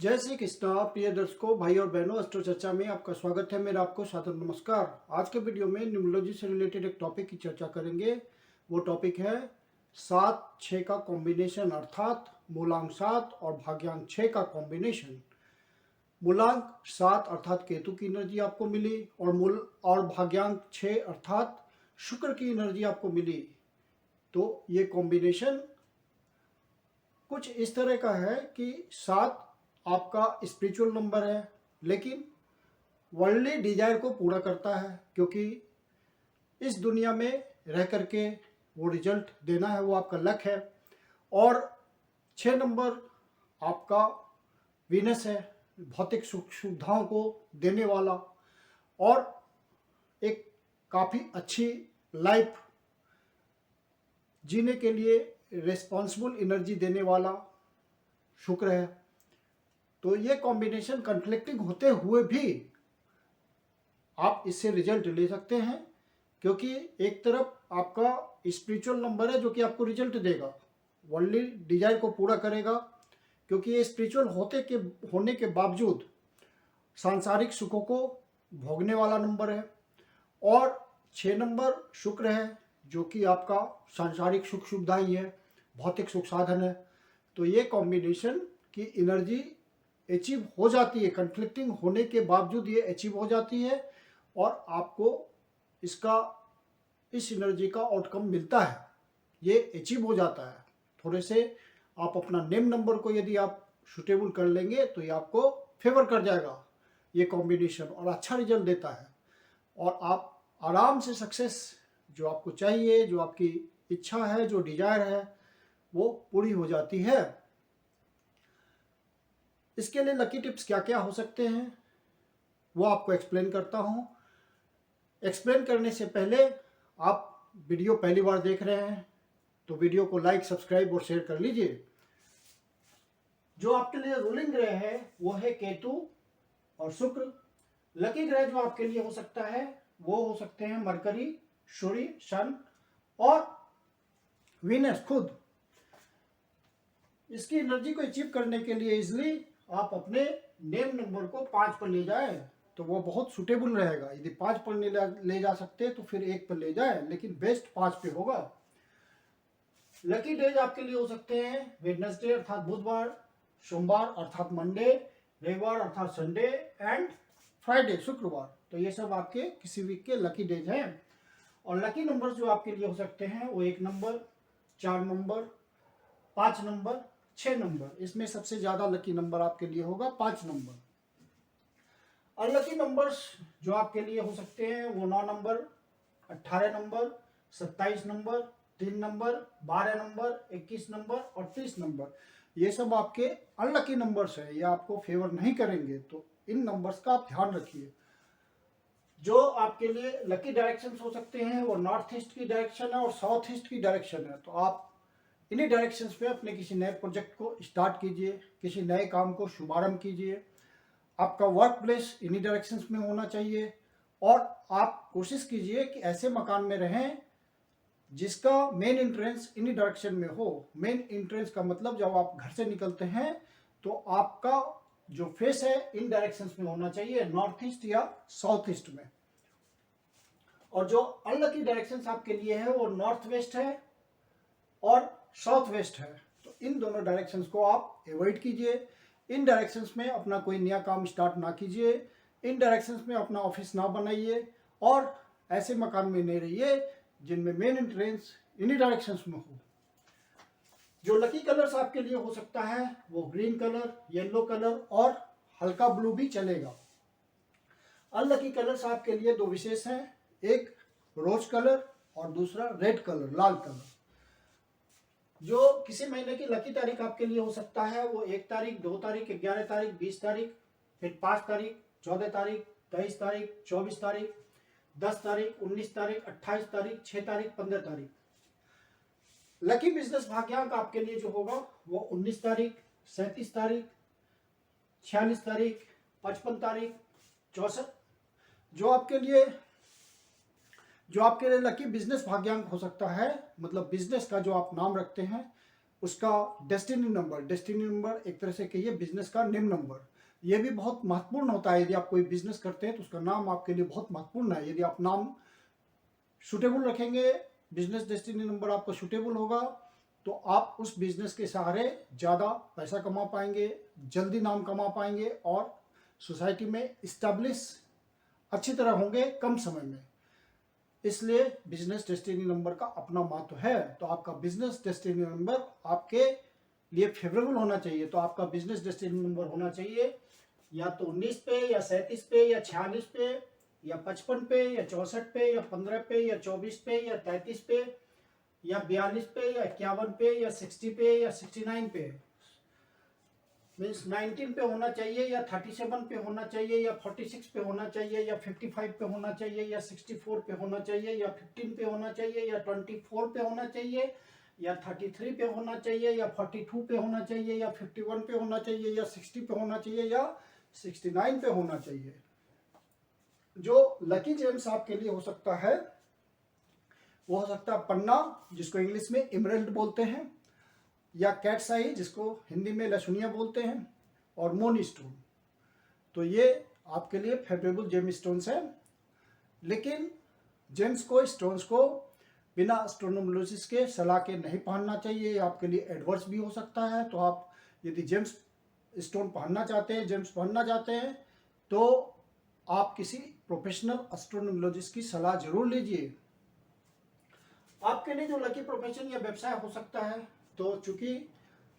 जय श्री कृष्णा। प्रिय दर्शकों, भाई और बहनों, अस्ट्रो चर्चा में आपका स्वागत है। मेरा आपको सादर नमस्कार। आज के वीडियो में न्यूमरोलॉजी से रिलेटेड एक टॉपिक की चर्चा करेंगे। वो टॉपिक है 7-6 का कॉम्बिनेशन, अर्थात मूलांक 7 और भाग्यांक 6 का कॉम्बिनेशन। मूलांक 7 अर्थात केतु की एनर्जी आपको मिली और भाग्यांक 6 अर्थात शुक्र की एनर्जी आपको मिली। तो ये कॉम्बिनेशन कुछ इस तरह का है कि 7 आपका स्पिरिचुअल नंबर है, लेकिन वर्ल्डली डिजायर को पूरा करता है, क्योंकि इस दुनिया में रह करके वो रिजल्ट देना है, वो आपका लक है। और 6 नंबर आपका वीनस है, भौतिक सुख सुविधाओं को देने वाला और एक काफ़ी अच्छी लाइफ जीने के लिए रिस्पॉन्सिबल एनर्जी देने वाला शुक्र है। तो ये कॉम्बिनेशन कन्फ्लिक्टिंग होते हुए भी आप इससे रिजल्ट ले सकते हैं, क्योंकि एक तरफ आपका स्पिरिचुअल नंबर है जो कि आपको रिजल्ट देगा, वर्ल्डली डिजायर को पूरा करेगा, क्योंकि ये स्पिरिचुअल होने के बावजूद सांसारिक सुखों को भोगने वाला नंबर है। और 6 नंबर शुक्र है जो कि आपका सांसारिक सुख सुविधा ही है, भौतिक सुख साधन है। तो ये कॉम्बिनेशन की एनर्जी अचीव हो जाती है, कन्फ्लिक्टिंग होने के बावजूद ये अचीव हो जाती है और आपको इस एनर्जी का आउटकम मिलता है, ये अचीव हो जाता है। थोड़े से आप अपना नेम नंबर को यदि आप सुटेबल कर लेंगे तो ये आपको फेवर कर जाएगा ये कॉम्बिनेशन, और अच्छा रिजल्ट देता है और आप आराम से सक्सेस जो आपको चाहिए, जो आपकी इच्छा है, जो डिजायर है, वो पूरी हो जाती है। इसके लिए लकी टिप्स क्या क्या हो सकते हैं वो आपको एक्सप्लेन करता हूँ। एक्सप्लेन करने से पहले आप वीडियो पहली बार देख रहे हैं तो वीडियो को लाइक, सब्सक्राइब और शेयर कर लीजिए। जो आपके लिए रूलिंग ग्रह है वो है केतु और शुक्र। लकी ग्रह जो आपके लिए हो सकता है वो हो सकते हैं मरकरी, सूर्य, सन और वीनस खुद। इसकी एनर्जी को अचीव करने के लिए इजिली आप अपने नेम नंबर को 5 पर ले जाएं तो वो बहुत सुटेबल रहेगा। यदि 5 पर ले जा सकते हैं तो फिर 1 पर ले जाएं, लेकिन बेस्ट 5 पे होगा। लकी डेज आपके लिए हो सकते हैं वेडनेसडे अर्थात बुधवार, सोमवार अर्थात मंडे, रविवार अर्थात संडे एंड फ्राइडे शुक्रवार। तो ये सब आपके किसी वीक के लकी डेज हैं। और लकी नंबर जो आपके लिए हो सकते हैं वो 1 नंबर, 4 नंबर, 5 नंबर, 6 नंबर। इसमें सबसे ज्यादा लकी नंबर आपके लिए होगा 5 नंबर। अनलकी नंबर्स जो आपके लिए हो सकते हैं वो 9 number, 18 number, 27 number, 3 number, 12 number, 21 number और 30 नंबर। ये सब आपके अनलकी नंबर्स है, ये आपको फेवर नहीं करेंगे, तो इन नंबर्स का आप ध्यान रखिए। जो आपके लिए लकी डायरेक्शन हो सकते हैं वो नॉर्थ ईस्ट की डायरेक्शन है और साउथ ईस्ट की डायरेक्शन है। तो आप इन्हीं डायरेक्शंस में अपने किसी नए प्रोजेक्ट को स्टार्ट कीजिए, किसी नए काम को शुभारंभ कीजिए। आपका वर्क प्लेस इन्हीं डायरेक्शंस में होना चाहिए और आप कोशिश कीजिए कि ऐसे मकान में रहें जिसका मेन एंट्रेंस इन्हीं डायरेक्शन में हो। मेन एंट्रेंस का मतलब जब आप घर से निकलते हैं तो आपका जो फेस है इन डायरेक्शंस में होना चाहिए, नॉर्थ ईस्ट या साउथ ईस्ट में। और जो अनलकी डायरेक्शंस आपके लिए है वो नॉर्थ वेस्ट है और साउथ वेस्ट है। तो इन दोनों डायरेक्शंस को आप अवॉइड कीजिए। इन डायरेक्शंस में अपना कोई नया काम स्टार्ट ना कीजिए, इन डायरेक्शंस में अपना ऑफिस ना बनाइए और ऐसे मकान में नहीं रहिए जिनमें मेन एंट्रेंस इन्हीं डायरेक्शंस में हो। जो लकी कलर्स आपके लिए हो सकता है वो ग्रीन कलर, येलो कलर और हल्का ब्लू भी चलेगा। अनलकी कलर्स आपके लिए 2 विशेष हैं, एक रोज कलर और दूसरा रेड कलर, लाल कलर। जो किसी महीने की लकी तारीख आपके लिए हो सकता है वो 1 तारीख, 2 तारीख, 11 तारीख, 20 तारीख, फिर 5 तारीख, 14 तारीख, 23 तारीख, 24 तारीख, 10 तारीख, 19 तारीख, 28 तारीख, 6 तारीख, 15 तारीख। लकी बिजनेस भाग्यांक आपके लिए जो होगा वो 19 तारीख, 37 तारीख, 46 तारीख, 55 तारीख, 64। जो आपके लिए लकी बिजनेस भाग्यांक हो सकता है, मतलब बिजनेस का जो आप नाम रखते हैं, उसका डेस्टिनी नंबर एक तरह से कहिए बिजनेस का नेम नंबर, ये भी बहुत महत्वपूर्ण होता है। यदि आप कोई बिजनेस करते हैं तो उसका नाम आपके लिए बहुत महत्वपूर्ण है। यदि आप नाम सूटेबल रखेंगे, बिजनेस डेस्टिनी नंबर आपका सूटेबल होगा, तो आप उस बिजनेस के सहारे ज़्यादा पैसा कमा पाएंगे, जल्दी नाम कमा पाएंगे और सोसाइटी में इस्टेब्लिश अच्छी तरह होंगे कम समय में। इसलिए बिजनेस डेस्टिनी नंबर का अपना महत्व है। तो आपका बिजनेस डेस्टिनी नंबर आपके लिए फेवरेबल होना चाहिए। तो आपका बिजनेस डेस्टिनी नंबर होना चाहिए या तो 19 पे या 37 पे या 46 पे या 55 पे या 64 पे या 15 पे या 24 पे या 33 पे या 42 पे या 51 पे या 60 पे या 69 पे, मीन्स 19 पे होना चाहिए या 37 पे होना चाहिए या 46 पे होना चाहिए या 55 पे होना चाहिए या 64 पे होना चाहिए या 15 पे होना चाहिए या 24 पे होना चाहिए या 33 पे होना चाहिए या 42 पे होना चाहिए या 51 पे होना चाहिए या 60 पे होना चाहिए या 69 पे होना चाहिए। जो लकी जेम्स आपके लिए हो सकता है वो हो सकता है पन्ना, जिसको इंग्लिश में इमरल्ड बोलते हैं, या कैट्स आई जिसको हिंदी में लहसुनिया बोलते हैं, और मोनी स्टोन। तो ये आपके लिए फेवरेबल जेम स्टोन्स हैं। लेकिन जेम्स को, स्टोन्स को बिना एस्ट्रोनोमोलॉजिस्ट के सलाह के नहीं पहनना चाहिए, आपके लिए एडवर्स भी हो सकता है। तो आप यदि जेम्स स्टोन पहनना चाहते हैं, जेम्स पहनना चाहते हैं, तो आप किसी प्रोफेशनल एस्ट्रोनोमोलॉजिस्ट की सलाह जरूर लीजिए। आपके लिए जो लकी प्रोफेशन या व्यवसाय हो सकता है, तो चूंकि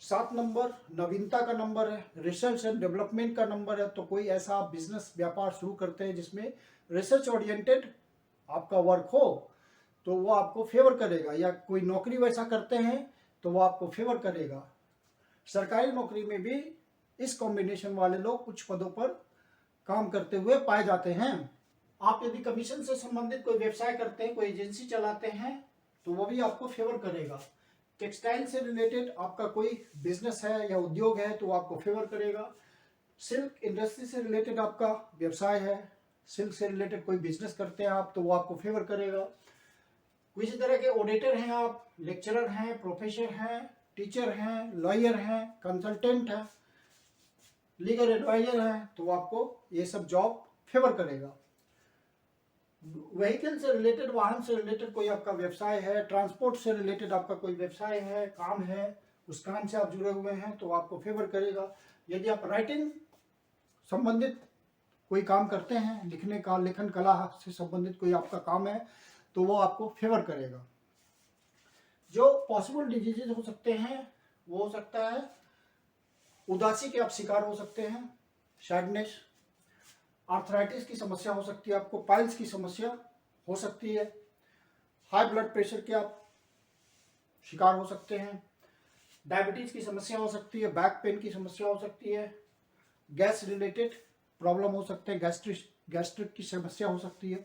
7 नंबर नवीनता का नंबर है, रिसर्च एंड डेवलपमेंट का नंबर है, तो कोई ऐसा आप बिजनेस व्यापार शुरू करते हैं जिसमें रिसर्च ओरिएंटेड आपका वर्क हो, तो वो आपको फेवर करेगा। या कोई नौकरी वैसा करते हैं तो वो आपको फेवर करेगा। सरकारी नौकरी में भी इस कॉम्बिनेशन वाले लोग उच्च पदों पर काम करते हुए पाए जाते हैं। आप यदि कमीशन से संबंधित कोई व्यवसाय करते हैं, कोई एजेंसी चलाते हैं, तो वो भी आपको फेवर करेगा। टेक्सटाइल से रिलेटेड आपका कोई बिजनेस है या उद्योग है तो आपको फेवर करेगा। सिल्क इंडस्ट्री से रिलेटेड आपका व्यवसाय है, सिल्क से रिलेटेड कोई बिजनेस करते हैं आप, तो वो आपको फेवर करेगा। किसी तरह के ऑडिटर हैं आप, लेक्चरर हैं, प्रोफेसर हैं, टीचर हैं, लॉयर हैं, कंसल्टेंट हैं, लीगल एडवाइजर हैं, तो वो आपको ये सब जॉब फेवर करेगा। व्हीकल से रिलेटेड, वाहन से रिलेटेड कोई आपका व्यवसाय है, ट्रांसपोर्ट से रिलेटेड आपका कोई व्यवसाय है, काम है, उस काम से आप जुड़े हुए हैं, तो आपको फेवर करेगा। यदि आप राइटिंग संबंधित कोई काम करते हैं, लिखने का, लेखन कला से संबंधित कोई आपका काम है, तो वो आपको फेवर करेगा। जो पॉसिबल डिजीजेज हो सकते हैं वो हो सकता है उदासी के आप शिकार हो सकते हैं, सैडनेस, आर्थराइटिस की समस्या हो सकती है, आपको पाइल्स की समस्या हो सकती है, हाई ब्लड प्रेशर के आप शिकार हो सकते हैं, डायबिटीज की समस्या हो सकती है, बैक पेन की समस्या हो सकती है, गैस रिलेटेड प्रॉब्लम हो सकते हैं, गैस्ट्रिक की समस्या हो सकती है।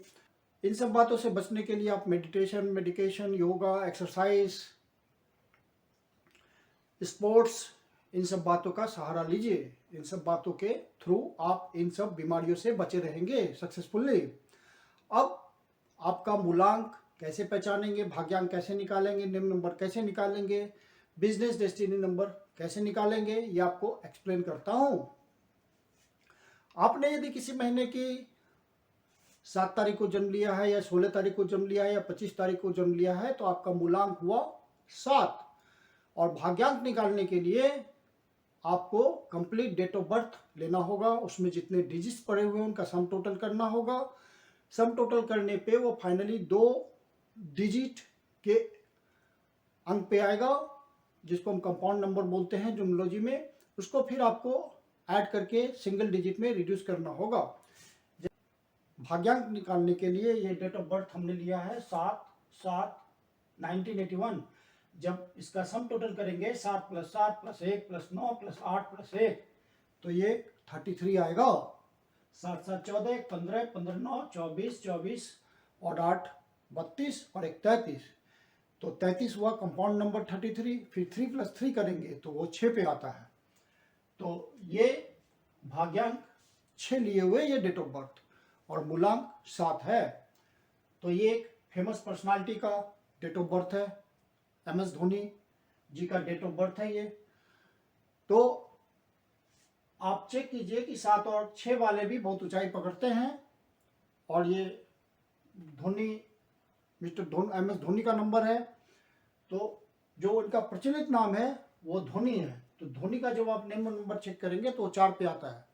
इन सब बातों से बचने के लिए आप मेडिकेशन, योगा, एक्सरसाइज, स्पोर्ट्स, इन सब बातों का सहारा लीजिए। इन सब बातों के थ्रू आप इन सब बीमारियों से बचे रहेंगे सक्सेसफुली। अब आपका मूलांक कैसे पहचानेंगे, भाग्यांक कैसे निकालेंगे, निम्न नंबर कैसे निकालेंगे, बिजनेस डेस्टिनी नंबर कैसे निकालेंगे, ये आपको एक्सप्लेन करता हूं। आपने यदि किसी महीने की 7 तारीख को जन्म लिया है या 16 तारीख को जन्म लिया है या 25 तारीख को जन्म लिया है, तो आपका मूलांक हुआ 7। और भाग्यांक निकालने के लिए आपको कंप्लीट डेट ऑफ बर्थ लेना होगा, उसमें जितने डिजिट्स पड़े हुए हैं उनका सम टोटल करना होगा। सम टोटल करने पे वो फाइनली 2 डिजिट के अंक पे आएगा, जिसको हम कंपाउंड नंबर बोलते हैं न्यूमरोलॉजी में। उसको फिर आपको ऐड करके सिंगल डिजिट में रिड्यूस करना होगा। भाग्यांक निकालने के लिए ये डेट ऑफ बर्थ हमने लिया है 7/7/1981। जब इसका सम टोटल करेंगे 7 + 7 + 1 + 9 + 8 + 1, तो ये 33 आएगा। 7 × 7 = 14, 15, 15 × 9 = 24, 24 और 8 = 32 और 1 33। तो 33 हुआ कंपाउंड नंबर 33। फिर 3 + 3 करेंगे तो वो 6 पे आता है। तो ये भाग्यांक 6 लिए हुए ये डेट ऑफ बर्थ और मूलांक 7 है। तो ये एक फेमस पर्सनालिटी का डेट ऑफ बर्थ है, MS धोनी, जी का डेट ऑफ बर्थ है ये। तो आप चेक कीजिए कि 7 और 6 वाले भी बहुत ऊंचाई पकड़ते हैं, और ये धोनी, मिस्टर धोनी, MS धोनी का नंबर है। तो जो उनका प्रचलित नाम है वो धोनी है, तो धोनी का जब आप नेम नंबर चेक करेंगे तो 4 पे आता है।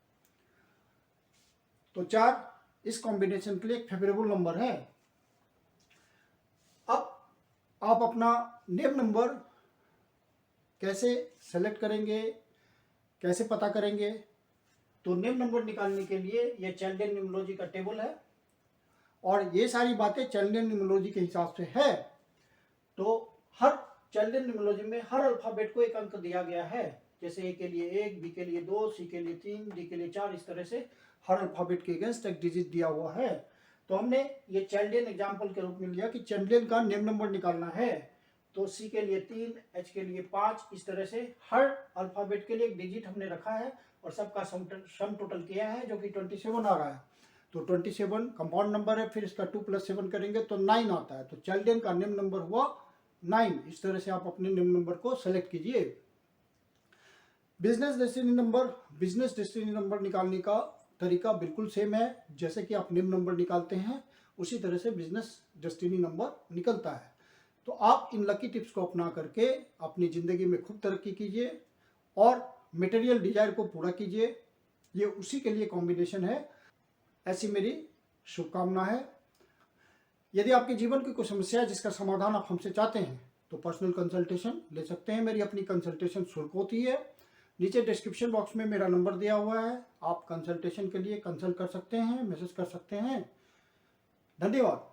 तो 4 इस कॉम्बिनेशन के लिए एक फेवरेबल नंबर है। अब आप अपना नेम नंबर कैसे सेलेक्ट करेंगे, कैसे पता करेंगे? तो नेम नंबर निकालने के लिए ये चाइल्डियन न्यूमरोलॉजी का टेबल है, और ये सारी बातें चाइल्डियन न्यूमरोलॉजी के हिसाब से है। तो हर चाइल्डियन न्यूमरोलॉजी में हर अल्फाबेट को एक अंक दिया गया है, जैसे ए के लिए 1, बी के लिए 2, सी के लिए 3, डी के लिए 4, इस तरह से हर अल्फाबेट के अगेंस्ट एक डिजिट दिया हुआ है। तो हमने ये चाइल्डियन एग्जाम्पल के रूप में लिया कि चाइल्डियन का नेम नंबर निकालना है, तो सी के लिए 3, एच के लिए 5, इस तरह से हर अल्फाबेट के लिए एक डिजिट हमने रखा है, और सबका सम टोटल किया है, जो कि 27 आ रहा है। तो 27 कंपाउंड नंबर है, फिर इसका 2 + 7 करेंगे तो 9 आता है। तो चाइल्डियन का नेम नंबर हुआ 9। इस तरह से आप अपने नेम नंबर को सेलेक्ट कीजिए। बिजनेस डेस्टिनी नंबर निकालने का तरीका बिल्कुल सेम है, जैसे कि आप नेम नंबर निकालते हैं उसी तरह से बिजनेस डेस्टिनी नंबर निकलता है। तो आप इन लकी टिप्स को अपना करके अपनी ज़िंदगी में खूब तरक्की कीजिए और मटेरियल डिजायर को पूरा कीजिए। ये उसी के लिए कॉम्बिनेशन है, ऐसी मेरी शुभकामना है। यदि आपके जीवन की कोई समस्या है जिसका समाधान आप हमसे चाहते हैं तो पर्सनल कंसल्टेशन ले सकते हैं। मेरी अपनी कंसल्टेशन शुल्क होती है। नीचे डिस्क्रिप्शन बॉक्स में मेरा नंबर दिया हुआ है, आप कंसल्टेशन के लिए कंसल्ट कर सकते हैं, मैसेज कर सकते हैं। धन्यवाद।